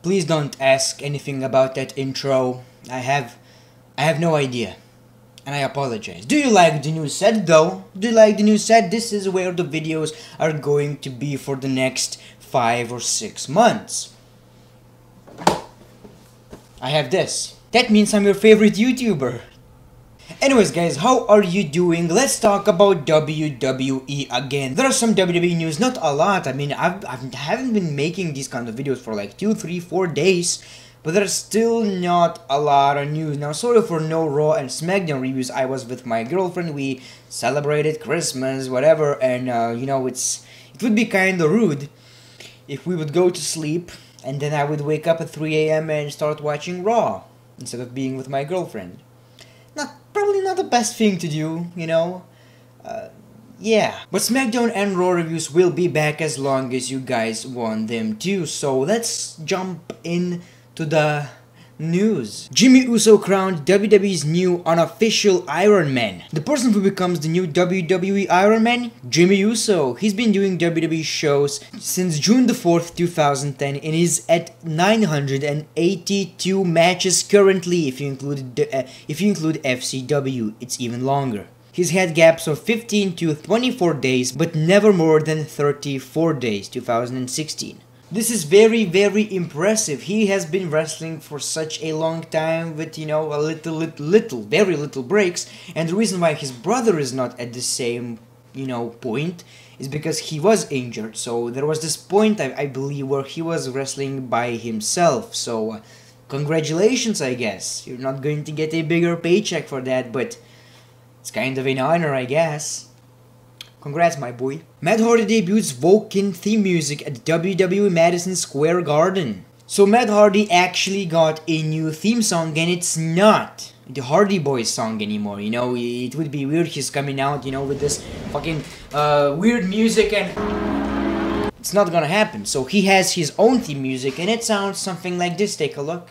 Please don't ask anything about that intro. I have no idea. And I apologize. Do you like the new set though? Do you like the new set? This is where the videos are going to be for the next 5 or 6 months. I have this. That means I'm your favorite YouTuber. Anyways guys, how are you doing? Let's talk about WWE again. There are some WWE news, not a lot. I mean, I haven't been making these kind of videos for like 2, 3, 4 days. But there's still not a lot of news. Now, sorry for no Raw and SmackDown reviews. I was with my girlfriend. We celebrated Christmas, whatever. And, you know, it would be kind of rude if we would go to sleep and then I would wake up at 3 AM and start watching Raw instead of being with my girlfriend. Probably not the best thing to do, you know. Yeah. But SmackDown and Raw reviews will be back as long as you guys want them to. So let's jump in to the news. Jimmy Uso crowned WWE's new unofficial Iron Man. The person who becomes the new WWE Iron Man? Jimmy Uso. He's been doing WWE shows since June the 4th, 2010 and is at 982 matches currently. If you include FCW, it's even longer. He's had gaps of 15 to 24 days, but never more than 34 days, 2016. This is very, very impressive. He has been wrestling for such a long time with, you know, very little breaks. And the reason why his brother is not at the same, you know, point is because he was injured. So there was this point, I believe, where he was wrestling by himself. So congratulations, I guess. You're not going to get a bigger paycheck for that, but it's kind of an honor, I guess. Congrats, my boy. Matt Hardy debuts Vulcan theme music at WWE Madison Square Garden. So Matt Hardy actually got a new theme song and it's not the Hardy Boys song anymore, you know. It would be weird he's coming out, you know, with this fucking weird music and it's not gonna happen. So he has his own theme music and it sounds something like this. Take a look.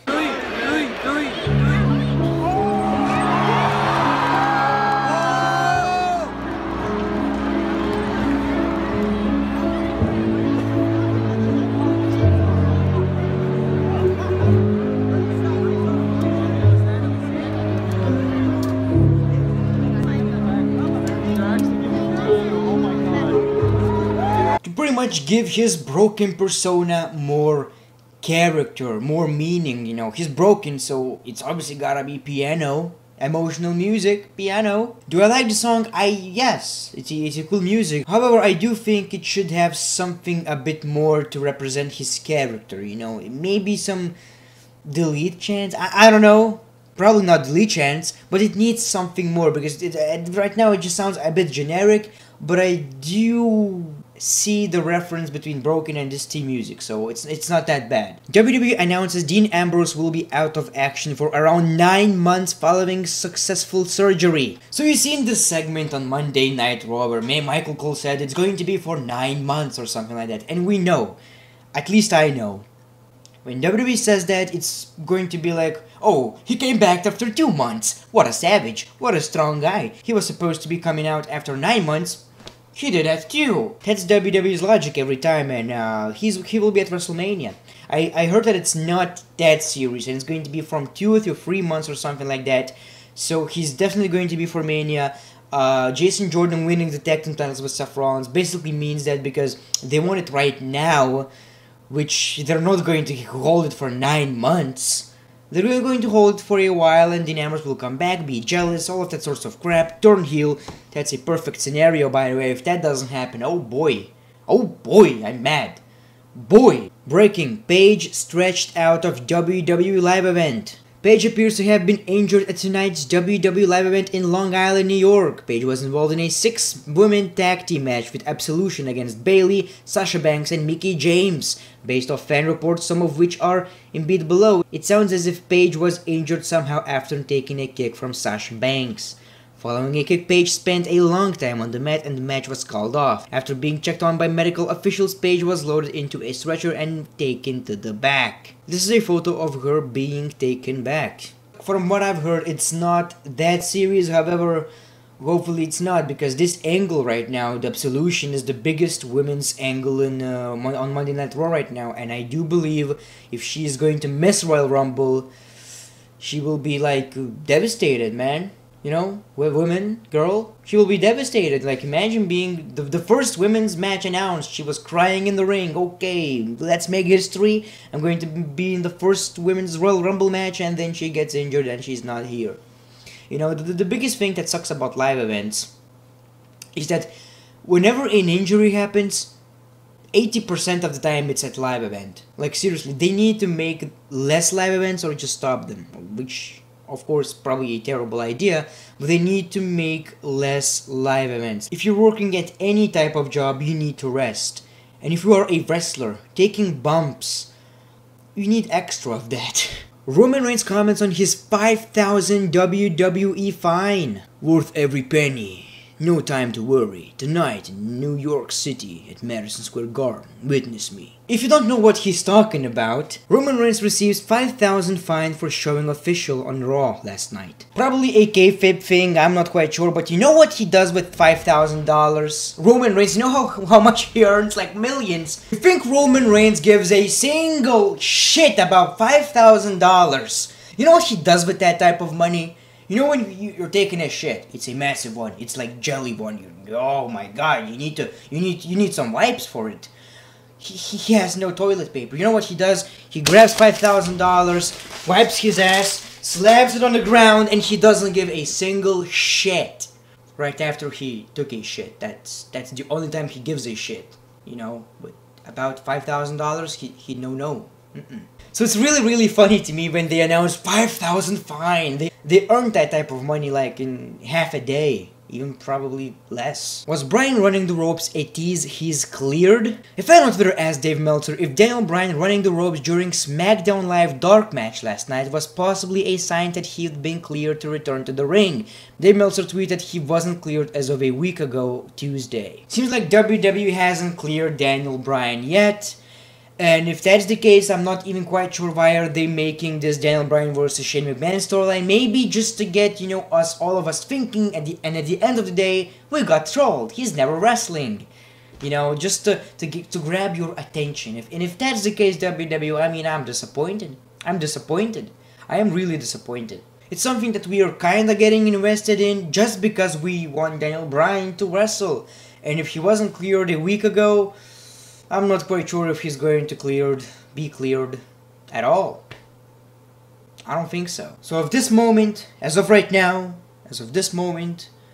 Pretty much give his broken persona more character, more meaning, you know. He's broken, so it's obviously gotta be piano, emotional music, piano. Do I like the song? Yes, it's a cool music. However, I do think it should have something a bit more to represent his character, you know. Maybe some delete chants, I don't know. Probably not delete chants, but it needs something more because right now it just sounds a bit generic, but I do see the reference between Broken and this theme music, so it's not that bad. WWE announces Dean Ambrose will be out of action for around 9 months following successful surgery. So you seen this segment on Monday Night Raw where Michael Cole said it's going to be for 9 months or something like that, and we know, at least I know, when WWE says that, it's going to be like, oh, he came back after 2 months. What a savage. What a strong guy. He was supposed to be coming out after 9 months. He did that too. That's WWE's logic every time, and he will be at WrestleMania. I heard that it's not that serious, and it's going to be from 2 to 3 months or something like that. So he's definitely going to be for Mania. Jason Jordan winning the tag team titles with Seth Rollins basically means that because they want it right now, which they're not going to hold it for 9 months. They're going to hold it for a while and Dean Ambrose will come back, be jealous, all of that sorts of crap, turn heel. That's a perfect scenario, by the way. If that doesn't happen, oh boy, I'm mad. Boy! Breaking, Paige stretched out of WWE live event. Paige appears to have been injured at tonight's WWE live event in Long Island, New York. Paige was involved in a 6-woman tag team match with Absolution against Bayley, Sasha Banks, and Mickie James. Based off fan reports, some of which are in bit below, it sounds as if Paige was injured somehow after taking a kick from Sasha Banks. Following a kick, Paige spent a long time on the mat and the match was called off. After being checked on by medical officials, Paige was loaded into a stretcher and taken to the back. This is a photo of her being taken back. From what I've heard, it's not that serious. However, Hopefully it's not, because this angle right now, the Absolution, is the biggest women's angle on Monday Night Raw right now, and I do believe if she is going to miss Royal Rumble, she will be like devastated, man. You know, women, girl, she will be devastated. Like, imagine being the first women's match announced. She was crying in the ring. Okay, let's make history. I'm going to be in the first women's Royal Rumble match, and then she gets injured and she's not here. You know, the biggest thing that sucks about live events is that whenever an injury happens, 80% of the time it's at live event. Like, seriously, they need to make less live events or just stop them, which, of course, probably a terrible idea, but they need to make less live events. If you're working at any type of job, you need to rest. And if you are a wrestler, taking bumps, you need extra of that. Roman Reigns comments on his $5,000 WWE fine. Worth every penny. No time to worry. Tonight in New York City at Madison Square Garden. Witness me. If you don't know what he's talking about, Roman Reigns receives $5,000 fine for showing official on Raw last night. Probably a kayfabe thing, I'm not quite sure, but you know what he does with $5,000? Roman Reigns, you know how much he earns? Like millions. You think Roman Reigns gives a single shit about $5,000? You know what he does with that type of money? You know when you're taking a shit, it's a massive one, it's like jelly one, oh my god, you need some wipes for it. He has no toilet paper. You know what he does? He grabs $5,000, wipes his ass, slams it on the ground, and he doesn't give a single shit. Right after he took a shit. That's the only time he gives a shit. You know, but about $5,000, he no. So it's really funny to me when they announce 5,000 fine. They earned that type of money like in half a day. Even probably less. Was Bryan running the ropes a tease he's cleared? A fan on Twitter asked Dave Meltzer if Daniel Bryan running the ropes during SmackDown Live Dark match last night was possibly a sign that he'd been cleared to return to the ring. Dave Meltzer tweeted he wasn't cleared as of a week ago, Tuesday. Seems like WWE hasn't cleared Daniel Bryan yet. And if that's the case, I'm not even quite sure why are they making this Daniel Bryan versus Shane McMahon storyline. Maybe just to get, you know, all of us thinking, and at the end of the day, we got trolled. He's never wrestling. You know, just to grab your attention. If that's the case, WWE, I mean, I'm disappointed. I am really disappointed. It's something that we are kinda getting invested in just because we want Daniel Bryan to wrestle. And if he wasn't cleared a week ago, I'm not quite sure if he's going to be cleared at all. I don't think so. So at this moment, as of right now,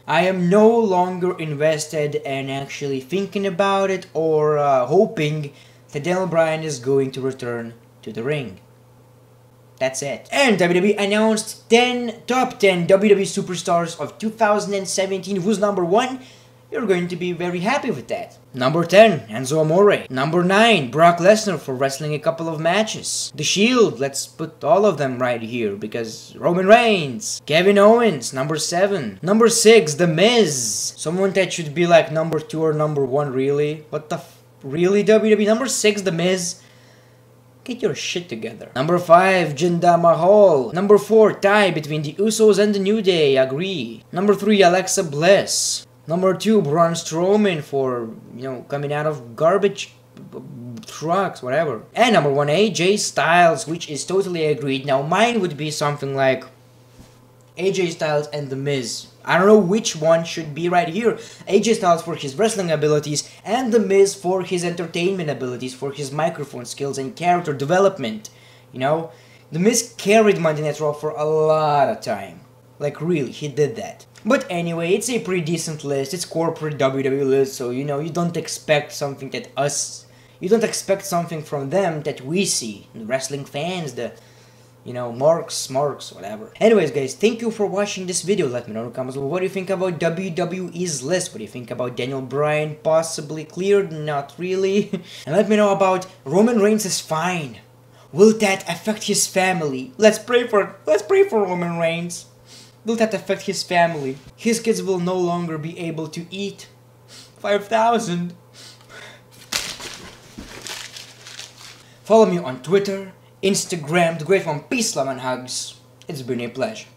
I am no longer invested in actually thinking about it or hoping that Daniel Bryan is going to return to the ring. That's it. And WWE announced top 10 WWE superstars of 2017. Who's number 1? You're going to be very happy with that. Number 10, Enzo Amore. Number 9, Brock Lesnar for wrestling a couple of matches. The Shield, let's put all of them right here because Roman Reigns. Kevin Owens, number 7. Number 6, The Miz. Someone that should be like number 2 or number 1, really? What the really, WWE? Number 6, The Miz. Get your shit together. Number 5, Jinder Mahal. Number 4, tie between the Usos and the New Day. Agree. Number 3, Alexa Bliss. Number 2, Braun Strowman for, you know, coming out of garbage trucks, whatever. And number 1, AJ Styles, which is totally agreed. Now mine would be something like AJ Styles and The Miz. I don't know which one should be right here. AJ Styles for his wrestling abilities and The Miz for his entertainment abilities, for his microphone skills and character development. You know, The Miz carried Monday Night Raw for a lot of time. Like really, he did that. But anyway, it's a pretty decent list. It's corporate WWE list, so you know, you don't expect something from them that we see. The wrestling fans, the, you know, marks, whatever. Anyways, guys, thank you for watching this video. Let me know in the comments below what do you think about WWE's list. What do you think about Daniel Bryan possibly cleared? Not really. And let me know about Roman Reigns' fine. Will that affect his family? Let's pray for Roman Reigns. Will that affect his family? His kids will no longer be able to eat. 5,000. Follow me on Twitter, Instagram. The great one. Peace, love, and hugs. It's been a pleasure.